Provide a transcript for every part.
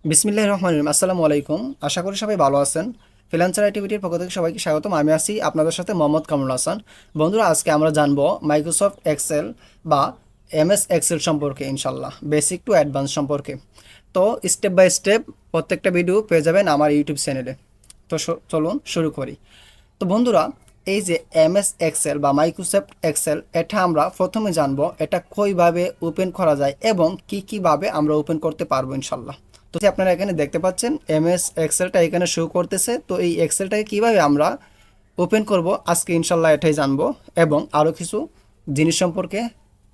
বিসমিল্লাহির রহমানির রহিম। আসসালামু আলাইকুম। আশা করি সবাই ভালো আছেন। ফ্রিল্যান্সার অ্যাক্টিভিটির পক্ষ থেকে সবাইকে স্বাগতম। আমি আছি আপনাদের সাথে মোহাম্মদ কামরুল হাসান। বন্ধুরা, আজকে আমরা জানবো মাইক্রোসফট এক্সেল বা এমএস এক্সেল সম্পর্কে, ইনশাল্লাহ বেসিক টু অ্যাডভান্স সম্পর্কে। তো স্টেপ বাই স্টেপ প্রত্যেকটা ভিডিও পেয়ে যাবেন আমার ইউটিউব চ্যানেলে। তো চলুন শুরু করি। তো বন্ধুরা, এই যে এমএস এক্সেল বা মাইক্রোসফট এক্সেল, এটা আমরা প্রথমে জানবো এটা কইভাবে ওপেন করা যায় এবং কীভাবে আমরা ওপেন করতে পারবো, ইনশাল্লাহ। তো যে আপনারা এখানে দেখতে পাচ্ছেন এমএস এক্সেলটা এখানে শো করতেছে। তো এই এক্সেলটাকে কিভাবে আমরা ওপেন করব আজকে ইনশাল্লাহ এটাই জানবো, এবং আরও কিছু জিনিস সম্পর্কে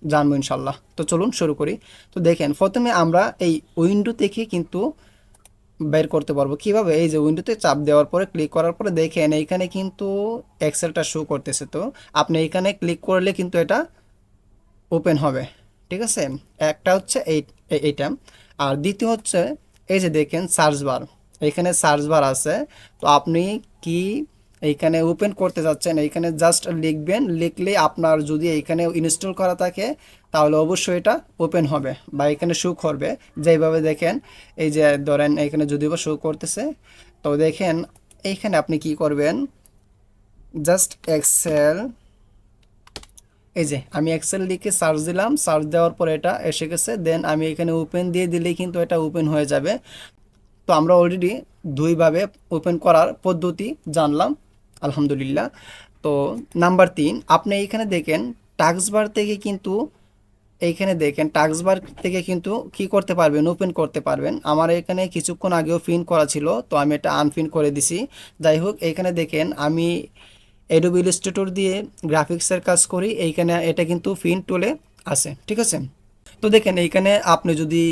জানবো ইনশাল্লাহ। তো চলুন শুরু করি। তো দেখেন, প্রথমে আমরা এই উইন্ডো থেকে কিন্তু বের করতে পারবো কিভাবে। এই যে উইন্ডোতে চাপ দেওয়ার পরে ক্লিক করার পরে দেখেন এইখানে কিন্তু এক্সেলটা শো করতেছে। তো আপনি এইখানে ক্লিক করলে কিন্তু এটা ওপেন হবে, ঠিক আছে। একটা হচ্ছে এইটা, আর দ্বিতীয় হচ্ছে এই যে দেখেন সার্চ বার, এইখানে সার্চ বার আছে। তো আপনি কি এইখানে ওপেন করতে যাচ্ছেন, এইখানে জাস্ট লিখবেন, লিখলে আপনার যদি এইখানে ইনস্টল করা থাকে তাহলে অবশ্যই এটা ওপেন হবে বা এখানে শো করবে। যেইভাবে দেখেন, এই যে ধরেন এইখানে যদিও বা শো করতেছে। তো দেখেন এইখানে আপনি কি করবেন, জাস্ট এক্সেল, এই যে আমি এক্সেল লিখে সার্চ দিলাম, সার্চ দেওয়ার পর এটা এসে গেছে। দেন আমি এখানে ওপেন দিয়ে দিলেই কিন্তু এটা ওপেন হয়ে যাবে। তো আমরা অলরেডি দুইভাবে ওপেন করার পদ্ধতি জানলাম, আলহামদুলিল্লাহ। তো নাম্বার 3, আপনি এইখানে দেখেন টাস্ক বার থেকে কিন্তু, এইখানে দেখেন টাস্ক বার থেকে কিন্তু কি করতে পারবেন, ওপেন করতে পারবেন। আমার এখানে কিছুক্ষণ আগেও পিন করা ছিল, তো আমি এটা আনপিন করে দিছি। যাই হোক, এইখানে দেখেন আমি অ্যাডোবি ইলাস্ট্রেটর দিয়ে গ্রাফিক্সের কাজ করি। এইখানে এটা কিন্তু পিন টুলে আছে, ঠিক আছে। তো দেখেন এইখানে আপনি যদি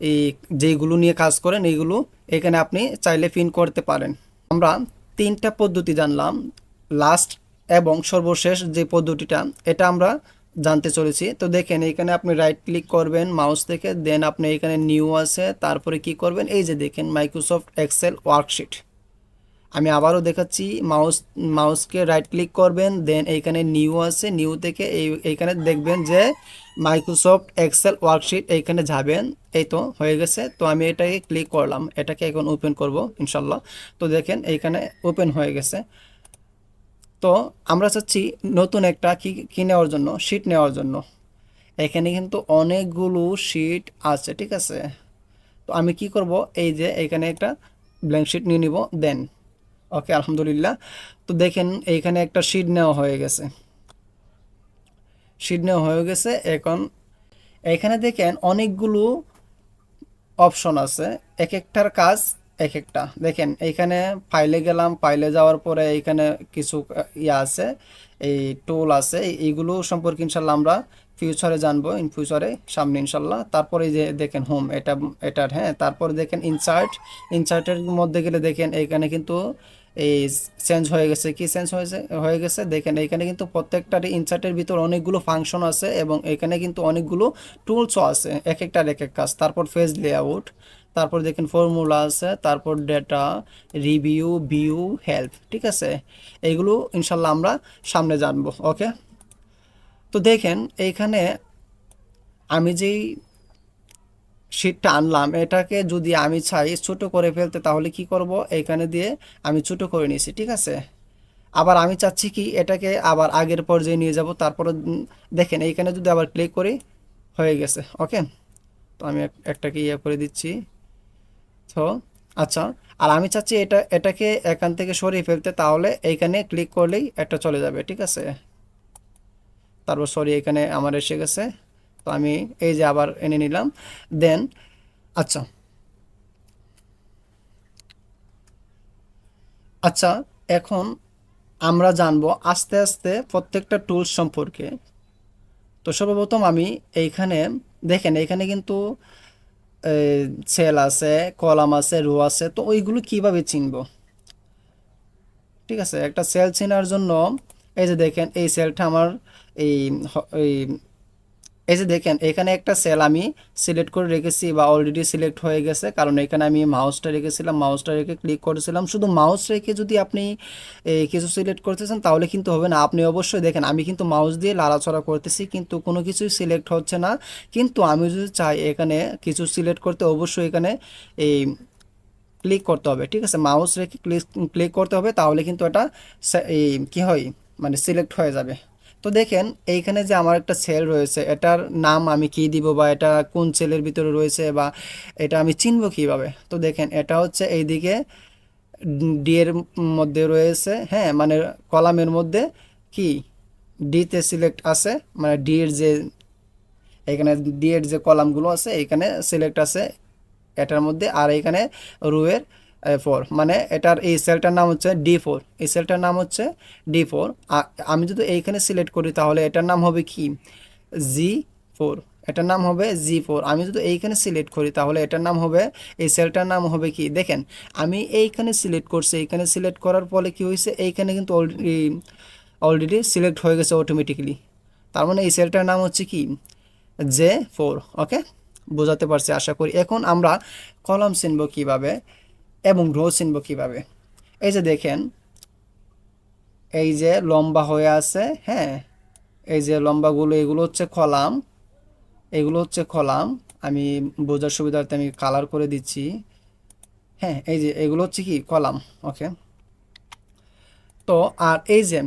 এই যেগুলো নিয়ে কাজ করেন এইগুলো এখানে আপনি চাইলে পিন করতে পারেন। আমরা তিনটা পদ্ধতি জানলাম, লাস্ট এবং সর্বশেষ যে পদ্ধতিটা এটা আমরা জানতে চলেছি। তো দেখেন এইখানে আপনি রাইট ক্লিক করবেন মাউস থেকে, দেন আপনি এখানে নিউ আছে, তারপরে কি করবেন, এই যে দেখেন মাইক্রোসফট এক্সেল ওয়ার্কশিট। আমি আবারও দেখাচ্ছি, মাউসকে রাইট ক্লিক করবেন, দেন এইখানে নিউ আছে, নিউ থেকে এইখানে দেখবেন যে মাইক্রোসফট এক্সেল ওয়ার্কশিট, এইখানে যাবেন। এই তো হয়ে গেছে। তো আমি এটাকে ক্লিক করলাম, এটাকে এখন ওপেন করব ইনশাল্লাহ। তো দেখেন এইখানে ওপেন হয়ে গেছে। তো আমরা চাচ্ছি নতুন একটা কি নেওয়ার জন্য, শিট নেওয়ার জন্য। এখানে কিন্তু অনেকগুলো শিট আছে, ঠিক আছে। তো আমি কি করব, এই যে এখানে একটা ব্ল্যাঙ্ক শিট নিয়ে নিব, দেন ওকে, আলহামদুলিল্লাহ। তো দেখেন এইখানে একটা শিট নেওয়া হয়ে গেছে, শিট নেওয়া হয়ে গেছে। এখন এখানে দেখেন অনেকগুলো অপশন আছে, এক একটার কাজ এক একটা। দেখেন এইখানে ফাইলে গেলাম, ফাইলে যাওয়ার পরে এইখানে কিছু ইয়ে আছে, এই টুল আছে। এইগুলো সম্পর্কে ইনশাল্লাহ আমরা ফিউচারে জানবো, ইন ফিউচারে সামনে ইনশাল্লাহ। তারপরে যে দেখেন হোম, এটার হ্যাঁ। তারপরে দেখেন ইনসার্টের মধ্যে গেলে দেখেন এইখানে কিন্তু এই চেঞ্জ হয়ে গেছে। কি চেঞ্জ হয়ে গেছে দেখেন এইখানে কিন্তু প্রত্যেকটার ইনসার্টের ভিতর অনেকগুলো ফাংশন আছে এবং এখানে কিন্তু অনেকগুলো টুলসও আছে, এক একটার এক এক কাজ। তারপর পেজ লেআউট, তারপর দেখেন ফর্মুলা আছে, তারপর ডেটা, রিভিউ, ভিউ, হেল্প, ঠিক আছে। এইগুলো ইনশাল্লাহ আমরা সামনে জানবো, ওকে। তো দেখেন এইখানে আমি যেই শিটটা আনলাম, এটাকে যদি আমি চাই ছোট করে ফেলতে তাহলে কি করব, এইখানে দিয়ে আমি ছোট করে নিয়েছি, ঠিক আছে। আবার আমি চাচ্ছি কি এটাকে আবার আগের পর্যায়ে নিয়ে যাব, তারপরে দেখেন এইখানে যদি আবার ক্লিক করি, হয়ে গেছে, ওকে। তো আমি একটাকে ইয়ে করে দিচ্ছি। তো আচ্ছা, আর আমি চাচ্ছি এটাকে এখান থেকে সরিয়ে ফেলতে, তাহলে এইখানে ক্লিক করলেই এটা চলে যাবে, ঠিক আছে। তারপর সরি, এখানে আমার এসে গেছে। তো আমি এই যে আবার এনে নিলাম, দেন আচ্ছা, আচ্ছা, এখন আমরা জানবো আস্তে আস্তে প্রত্যেকটা টুলস সম্পর্কে। তো সর্বপ্রথম আমি এইখানে দেখেন এইখানে কিন্তু সেল আছে, কলাম আছে, রো আছে। তো ওইগুলো কিভাবে চিনবো, ঠিক আছে। একটা সেল চেনার জন্য এই যে দেখেন এই সেলটা আমার এই এই এই যে দেখেন এখানে একটা সেল আমি সিলেক্ট করে রেখেছি বা অলরেডি সিলেক্ট হয়ে গেছে, কারণ এখানে আমি মাউসটা রেখেছিলাম, মাউসটা রেখে ক্লিক করেছিলাম। শুধু মাউস রেখে যদি আপনি কিছু সিলেক্ট করতে চান তাহলে কিন্তু হবে না। আপনি অবশ্যই দেখেন আমি কিন্তু মাউস দিয়ে লাড়াচড়া করতেছি কিন্তু কোনো কিছুই সিলেক্ট হচ্ছে না। কিন্তু আমি যদি চাই এখানে কিছু সিলেক্ট করতে, অবশ্যই এখানে এই ক্লিক করতে হবে, ঠিক আছে, মাউস রেখে ক্লিক করতে হবে, তাহলে কিন্তু এটা এই কী হয়, মানে সিলেক্ট হয়ে যাবে। তো দেখেন এইখানে যে আমার একটা সেল রয়েছে, এটার নাম আমি কি দিব বা এটা কোন সেলের ভিতরে রয়েছে বা এটা আমি চিনব কিভাবে। তো দেখেন এটা হচ্ছে এইদিকে ডি এর মধ্যে রয়েছে, হ্যাঁ, মানে কলামের মধ্যে কি ডিতে সিলেক্ট আছে, মানে ডি এর যে এখানে ডি এর যে কলামগুলো আছে এখানে সিলেক্ট আছে এটার মধ্যে, আর এখানে রুয়ের 4, মানে এটার এই সেলটার নাম হচ্ছে D4, এই সেলটার নাম হচ্ছে D4। আমি যদি এইখানে সিলেক্ট করি তাহলে এটার নাম হবে কি G4, এটার নাম হবে G4। আমি যদি এইখানে সিলেক্ট করি তাহলে এটার নাম হবে, এই সেলটার নাম হবে কি, দেখেন আমি এইখানে সিলেক্ট করছি, এইখানে সিলেক্ট করার ফলে কি হয়েছে, এইখানে কিন্তু অলরেডি সিলেক্ট হয়ে গেছে অটোমেটিকলি। তার মানে এই সেলটার নাম হচ্ছে কি J4। ওকে, বোঝাতে পারছি আশা করি। এখন আমরা কলাম চিনব কিভাবে এবং রো চিনব কিভাবে। এই যে দেখেন এই যে লম্বা হয়ে আছে, হ্যাঁ, এই যে লম্বাগুলো এগুলো হচ্ছে কলাম, এগুলো হচ্ছে কলাম। আমি বোঝার সুবিধার্থে আমি কালার করে দিচ্ছি, হ্যাঁ, এই যে এগুলো হচ্ছে কি কলাম। ওকে, তো আর এই যে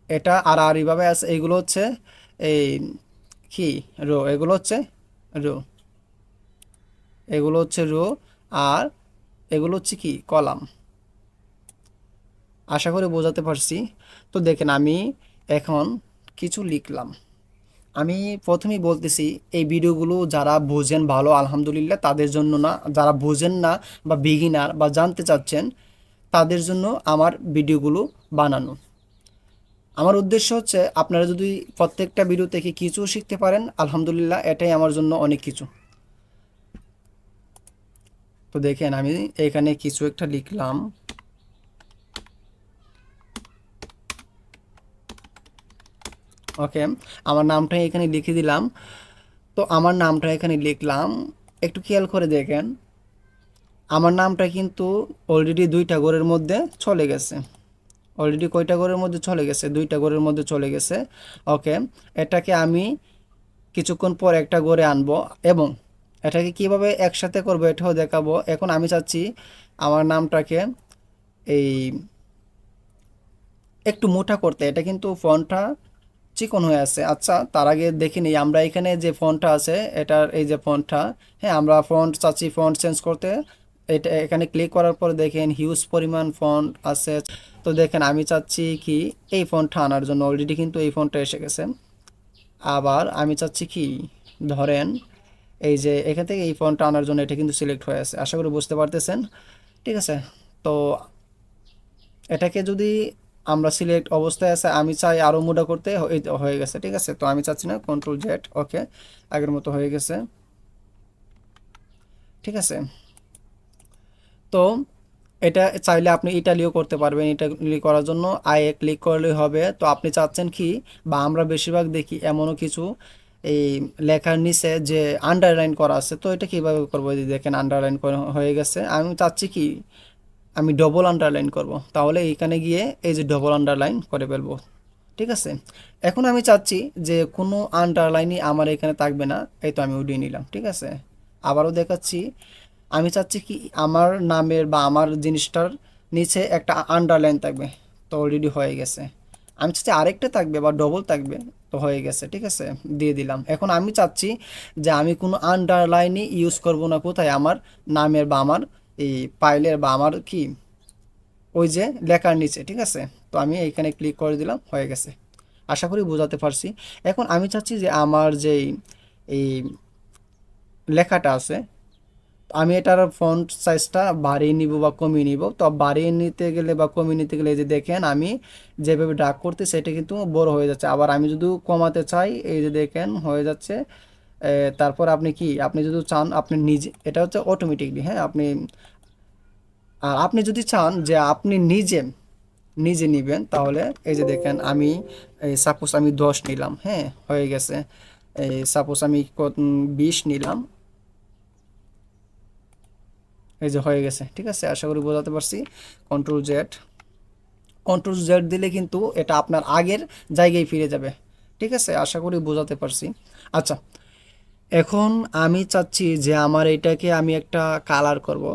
এটা আর এইভাবে আছে, এইগুলো হচ্ছে এই কি রো, এগুলো হচ্ছে রো, এগুলো হচ্ছে রো, আর এগুলো হচ্ছে কি কলাম। আশা করি বোঝাতে পারছি। তো দেখেন আমি এখন কিছু লিখলাম। আমি প্রথমেই বলতেছি এই ভিডিওগুলো যারা বোঝেন ভালো আলহামদুলিল্লাহ, তাদের জন্য না, যারা বোঝেন না বা বিগিনার বা জানতে চাচ্ছেন তাদের জন্য আমার ভিডিওগুলো বানানো। আমার উদ্দেশ্য হচ্ছে আপনারা যদি প্রত্যেকটা ভিডিও থেকে কিছু শিখতে পারেন আলহামদুলিল্লাহ, এটাই আমার জন্য অনেক কিছু। তো দেখেন আমি এখানে কিছু একটা লিখলাম। ওকে, আমার নামটা এখানে লিখে দিলাম। তো আমার নামটা এখানে লিখলাম, একটু খেয়াল করে দেখেন আমার নামটা কিন্তু অলরেডি দুইটা ঘরের মধ্যে চলে গেছে। অলরেডি কয়টা ঘরের মধ্যে চলে গেছে, দুইটা ঘরের মধ্যে চলে গেছে। ওকে, এটাকে আমি কিছুক্ষণ পর একটা ঘরে আনবো এবং এটাকে কিভাবে একসাথে করবো এটাও দেখাবো। এখন আমি চাচ্ছি আমার নামটাকে এই একটু মোটা করতে, এটা কিন্তু ফন্টটা চিকন হয়ে আছে। আচ্ছা, তার আগে দেখে নিই আমরা এখানে যে ফন্টটা আছে এটার এই যে ফন্টটা, হ্যাঁ, আমরা ফন্ট চাচ্ছি ফন্ট চেঞ্জ করতে। এটা এখানে ক্লিক করার পর দেখেন হিউজ পরিমাণ ফন্ট আছে। তো দেখেন আমি চাচ্ছি কি এই ফন্টটা আনার জন্য, অলরেডি কিন্তু এই ফন্টটা এসে গেছে। আবার আমি চাচ্ছি কি, ধরেন এই যে এখান থেকে এই ফন্টটা আনার জন্য এটা কিন্তু সিলেক্ট হয়ে আছে, আশা করি বুঝতে পারতেছেন, ঠিক আছে। তো এটাকে যদি আমরা সিলেক্ট অবস্থায় আছে, আমি চাই আরও মোটা করতে, হয়ে গেছে, ঠিক আছে। তো আমি চাচ্ছি না, Ctrl Z, ওকে, আগের মতো হয়ে গেছে, ঠিক আছে। তো এটা চাইলে আপনি ইটালিও করতে পারবেন, ইটালি করার জন্য আয়ে ক্লিক করলেই হবে। তো আপনি চাচ্ছেন কি, বা আমরা বেশিরভাগ দেখি এমনও কিছু এই লেখার নিচে যে আন্ডারলাইন করা আছে, তো এটা কীভাবে করবো, এই যে দেখেন আন্ডারলাইন হয়ে গেছে। আমি চাচ্ছি কি আমি ডবল আন্ডারলাইন করব, তাহলে এইখানে গিয়ে এই যে ডবল আন্ডারলাইন করে ফেলবো, ঠিক আছে। এখন আমি চাচ্ছি যে কোনো আন্ডারলাইনই আমার এখানে থাকবে না, এই তো আমি উঠিয়ে নিলাম, ঠিক আছে। আবারও দেখাচ্ছি, আমি চাচ্ছি কি আমার নামের বা আমার জিনিসটার নিচে একটা আন্ডারলাইন থাকবে, তো অলরেডি হয়ে গেছে। আমি চাচ্ছি আরেকটা থাকবে বা ডবল থাকবে, তো হয়ে গেছে, ঠিক আছে, দিয়ে দিলাম। এখন আমি চাচ্ছি যে আমি কোনো আন্ডারলাইনই ইউজ করব না, কোথায়, আমার নামের বা আমার এই ফাইলের বা আমার কি ওই যে লেখার নিচে, ঠিক আছে। তো আমি এইখানে ক্লিক করে দিলাম, হয়ে গেছে। আশা করি বোঝাতে পারছি। এখন আমি চাচ্ছি যে আমার যেই এই লেখাটা আছে, আমি এটার ফন্ট সাইজটা বাড়িয়ে নিব বা কমিয়ে নিব। তো বাড়িয়ে নিতে গেলে বা কমিয়ে নিতে গেলে এই যে দেখেন আমি যেভাবে ড্রাগ করতে সেটা কিন্তু বড় হয়ে যাচ্ছে। আবার আমি যদি কমাতে চাই, এই যে দেখেন হয়ে যাচ্ছে। তারপর আপনি কি, আপনি যদি চান আপনি নিজে, এটা হচ্ছে অটোমেটিকলি, হ্যাঁ, আপনি, আর আপনি যদি চান যে আপনি নিজে নিজে নিবেন তাহলে এই যে দেখেন আমি সাপোজ আমি 10 নিলাম, হ্যাঁ, হয়ে গেছে। এই সাপোজ আমি 20 নিলাম, এই যে হয়ে গেছে। ঠিক আছে, আশা করি বোঝাতে পারছি। কন্ট্রোল জেড, কন্ট্রোল জেড দিলে কিন্তু এটা আপনার আগের জায়গায় ফিরে যাবে। ঠিক আছে, আশা করি বোঝাতে পারছি। আচ্ছা, এখন আমি চাচ্ছি যে আমার এটাকে আমি একটা কালার করব।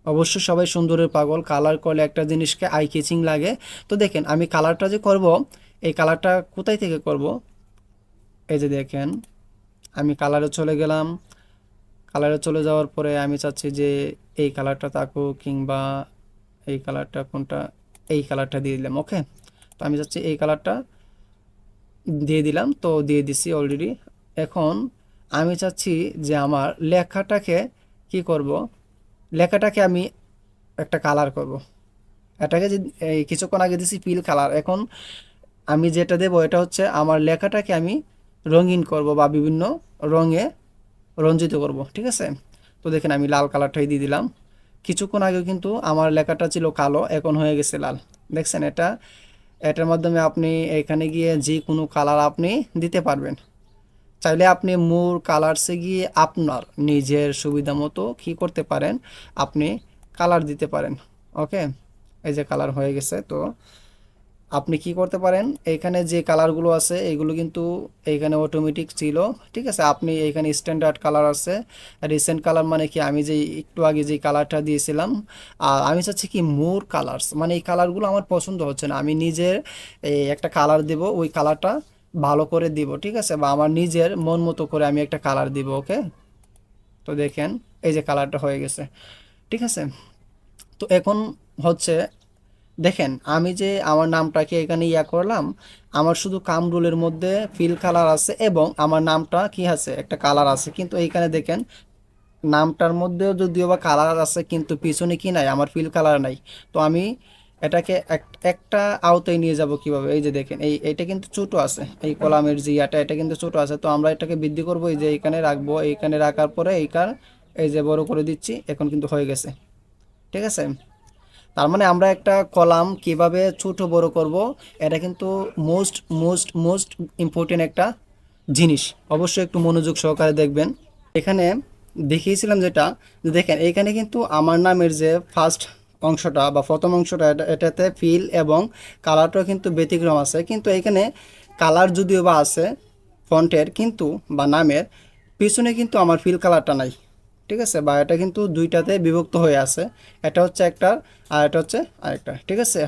অবশ্যই সবাই সুন্দরের পাগল, কালার করলে একটা জিনিসকে আই ক্যাচিং লাগে। তো দেখেন আমি কালারটা যে করব, এই কালারটা কোথায় থেকে করব, এই যে দেখেন আমি কালারে চলে গেলাম। কালারে চলে যাওয়ার পরে আমি চাচ্ছি যে এই কালারটা থাকুক, কিংবা এই কালারটা কোনটা, এই কালারটা দিয়ে দিলাম। ওকে, তো আমি চাচ্ছি এই কালারটা দিয়ে দিলাম, তো দিয়ে দিছি অলরেডি। এখন আমি চাচ্ছি যে আমার লেখাটাকে কি করব, লেখাটাকে আমি একটা কালার করব। এটাকে যে এই কিছুক্ষণ আগে দিছি পিল কালার, এখন আমি যেটা দেব এটা হচ্ছে আমার লেখাটাকে আমি রঙিন করব বা বিভিন্ন রঙে রঞ্জিত করব। ঠিক আছে, তো দেখেন আমি লাল কালারটাই দিয়ে দিলাম। কিছুক্ষণ আগে কিন্তু আমার লেখাটা ছিল কালো, এখন হয়ে গেছে লাল। দেখছেন, এটার মাধ্যমে আপনি এখানে গিয়ে যে কোনো কালার আপনি দিতে পারবেন। চাইলে আপনি মূল কালারসে গিয়ে আপনার নিজের সুবিধা মতো কী করতে পারেন, আপনি কালার দিতে পারেন। ওকে, এই যে কালার হয়ে গেছে। তো আপনি কি করতে পারেন, এইখানে যে কালারগুলো আছে এইগুলো কিন্তু এইখানে অটোমেটিক ছিল। ঠিক আছে, আপনি এইখানে স্ট্যান্ডার্ড কালার আছে, রিসেন্ট কালার মানে কি আমি যে একটু আগে যে কালারটা দিয়েছিলাম। আর আমি চাচ্ছি কি মোর কালার্স, মানে এই কালারগুলো আমার পছন্দ হচ্ছে না, আমি নিজের এই একটা কালার দেব, ওই কালারটা ভালো করে দিব। ঠিক আছে, বা আমার নিজের মন মতো করে আমি একটা কালার দিব। ওকে, তো দেখেন এই যে কালারটা হয়ে গেছে। ঠিক আছে, তো এখন হচ্ছে দেখেন আমি যে আমার নামটাকে এখানে করলাম, আমার শুধু কামরুলের মধ্যে ফিল কালার আছে এবং আমার নামটা কি আছে একটা কালার আছে, কিন্তু এইখানে দেখেন নামটার মধ্যেও যদিও বা কালার আছে কিন্তু পিছনে কি নাই, আমার ফিল কালার নাই। তো আমি এটাকে একটা আওতায় নিয়ে যাব কিভাবে, এই যে দেখেন এইটা কিন্তু ছোট আছে, এই কলামের যে এটা কিন্তু ছোট আছে, তো আমরা এটাকে বৃদ্ধি করব, এই যে এইখানে রাখবো, এইখানে রাখার পরে এইখান এই যে বড় করে দিচ্ছি, এখন কিন্তু হয়ে গেছে। ঠিক আছে, তার মানে আমরা একটা কলাম কিভাবে ছোট বড় করব, এটা কিন্তু মোস্ট মোস্ট মোস্ট ইম্পর্টেন্ট একটা জিনিস। অবশ্যই একটু মনোযোগ সহকারে দেখবেন। এখানে দেখিয়েছিলাম যেটা, যে দেখেন এইখানে কিন্তু আমার নামের যে ফার্স্ট অংশটা বা প্রথম অংশটা এটাতে ফিল এবং কালারটাও কিন্তু ব্যতিক্রম আছে, কিন্তু এখানে কালার যদিও বা আছে ফন্টের কিন্তু বা নামের, পিছনে কিন্তু আমার ফিল কালারটা নাই। ঠিক আছে, বা এটা কিন্তু দুইটাতে বিভক্ত হয়ে আছে, এটা হচ্ছে একটা আর এটা হচ্ছে আরেকটা। ঠিক আছে,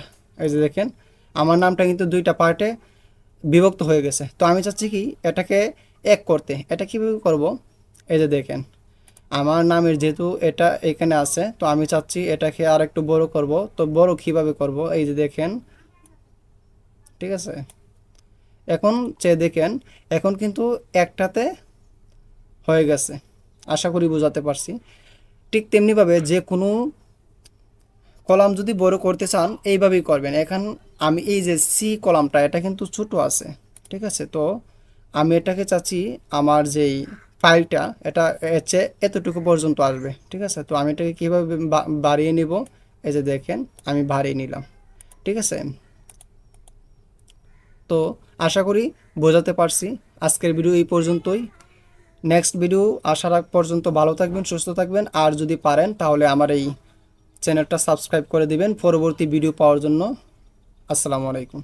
এই যে দেখেন আমার নামটা কিন্তু দুইটা পার্টে বিভক্ত হয়ে গেছে। তো আমি চাচ্ছি কি এটাকে এক করতে, এটা কীভাবে করব, এই যে দেখেন আমার নামের যেহেতু এটা এখানে আছে, তো আমি চাচ্ছি এটাকে আর একটু বড় করব। তো বড় কিভাবে করব, এই যে দেখেন। ঠিক আছে, এখন চেয়ে দেখেন এখন কিন্তু একটাতে হয়ে গেছে, আশা করি বোঝাতে পারছি। ঠিক তেমনিভাবে যে কোনো কলাম যদি বড় করতে চান এইভাবেই করবেন। এখন আমি এই যে সি কলামটা এটা কিন্তু ছোট আছে। ঠিক আছে, তো আমি এটাকে চাচ্ছি আমার যেই ফাইলটা এটা হচ্ছে এতটুকু পর্যন্ত আসবে। ঠিক আছে, তো আমি এটাকে কীভাবে বাড়িয়ে নিব, এই যে দেখেন আমি বাড়িয়ে নিলাম। ঠিক আছে, তো আশা করি বোঝাতে পারছি। আজকের ভিডিও এই পর্যন্তই। নেক্সট ভিডিও আসার আগ পর্যন্ত ভালো থাকবেন, সুস্থ থাকবেন, আর যদি পারেন তাহলে আমার এই চ্যানেলটা সাবস্ক্রাইব করে দিবেন পরবর্তী ভিডিও পাওয়ার জন্য। আসসালামু আলাইকুম।